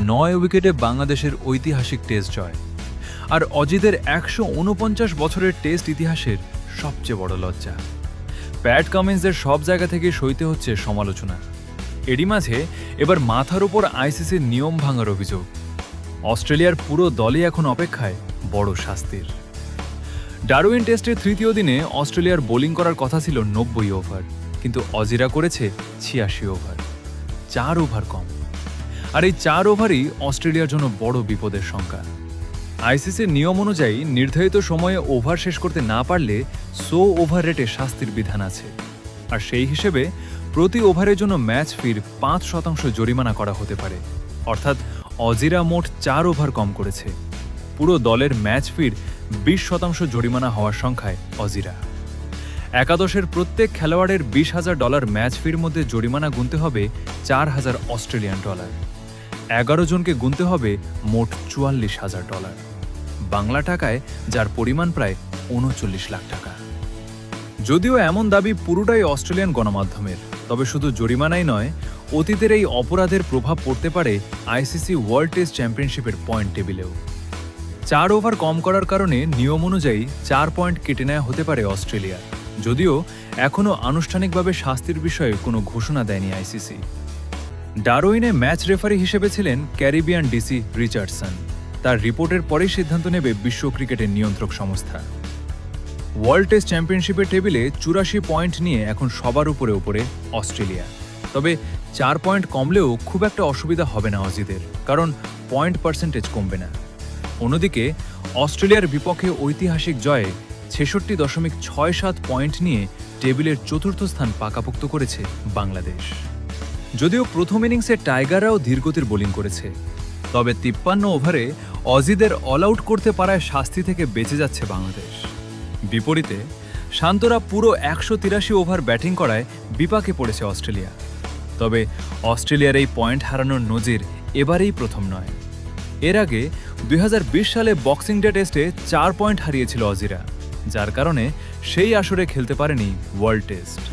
9 উইকেটে বাংলাদেশের ঐতিহাসিক টেস্ট জয়, আর অজিদের 149 বছরের টেস্ট ইতিহাসের সবচেয়ে বড় লজ্জা। প্যাট কামিন্সের সব জায়গা থেকে সইতে হচ্ছে সমালোচনা। এরই মাঝে এবার মাথার উপর আইসিসির নিয়ম ভাঙার অভিযোগ। অস্ট্রেলিয়ার পুরো দলই এখন অপেক্ষায় বড় শাস্তির। ডারউইন টেস্টের তৃতীয় দিনে অস্ট্রেলিয়ার বোলিং করার কথা ছিল 90 ওভার, কিন্তু অজিরা করেছে 86 ওভার, 4 ওভার কম। আর এই 4 ওভারই অস্ট্রেলিয়ার জন্য বড় বিপদের সংখ্যা। আইসিসির নিয়ম অনুযায়ী নির্ধারিত সময়ে ওভার শেষ করতে না পারলে 100 ওভার রেটে শাস্তির বিধান আছে, আর সেই হিসেবে প্রতি ওভারের জন্য ম্যাচ ফির 5% জরিমানা করা হতে পারে। অর্থাৎ অজিরা মোট 4 ওভার কম করেছে। পুরো দলের ম্যাচ ফির 20% জরিমানা হওয়ার সংখ্যায় অজিরা। একাদশের প্রত্যেক খেলোয়াড়ের $20,000 ম্যাচ ফির মধ্যে জরিমানা গুনতে হবে $4,000 অস্ট্রেলিয়ান ডলার। 11 জনকে গুনতে হবে মোট $44,000, বাংলা টাকায় যার পরিমাণ প্রায় 39 লাখ টাকা। যদিও এমন দাবি পুরোটাই অস্ট্রেলিয়ান গণমাধ্যমের, তবে শুধু জরিমানাই নয়, অতীতের এই অপরাধের প্রভাব পড়তে পারে আইসিসি ওয়ার্ল্ড টেস্ট চ্যাম্পিয়নশিপের পয়েন্ট টেবিলেও। 4 ওভার কম করার কারণে নিয়ম অনুযায়ী 4 পয়েন্ট কেটে নেওয়া হতে পারে অস্ট্রেলিয়া, যদিও এখনও আনুষ্ঠানিকভাবে শাস্তির বিষয়ে কোনো ঘোষণা দেয়নি আইসিসি। ডারউইনে ম্যাচ রেফারি হিসেবে ছিলেন ক্যারিবিয়ান ডিসি রিচার্ডসন। তার রিপোর্টের পরেই সিদ্ধান্ত নেবে বিশ্ব ক্রিকেটের নিয়ন্ত্রক সংস্থা। ওয়ার্ল্ড টেস্ট চ্যাম্পিয়নশিপের টেবিলে 84 পয়েন্ট নিয়ে এখন সবার উপরে অস্ট্রেলিয়া। তবে 4 পয়েন্ট কমলেও খুব একটা অসুবিধা হবে না অজিদের, কারণ পয়েন্ট পার্সেন্টেজ কমবে না। অন্যদিকে অস্ট্রেলিয়ার বিপক্ষে ঐতিহাসিক জয়ে 66.67 পয়েন্ট নিয়ে টেবিলের 4র্থ স্থান পাকাপোক্ত করেছে বাংলাদেশ। যদিও প্রথম ইনিংসে টাইগাররাও ধীরগতির বোলিং করেছে, তবে 53 ওভারে অজিদের অল আউট করতে পারায় শাস্তি থেকে বেঁচে যাচ্ছে বাংলাদেশ। বিপরীতে শান্তরা পুরো 183 ওভার ব্যাটিং করায় বিপাকে পড়েছে অস্ট্রেলিয়া। তবে অস্ট্রেলিয়ার এই পয়েন্ট হারানোর নজির এবারেই প্রথম নয়। এর আগে 2020 সালে বক্সিং ডে টেস্টে 4 পয়েন্ট হারিয়েছিল অজিরা, যার কারণে সেই আসরে খেলতে পারেনি ওয়ার্ল্ড টেস্ট।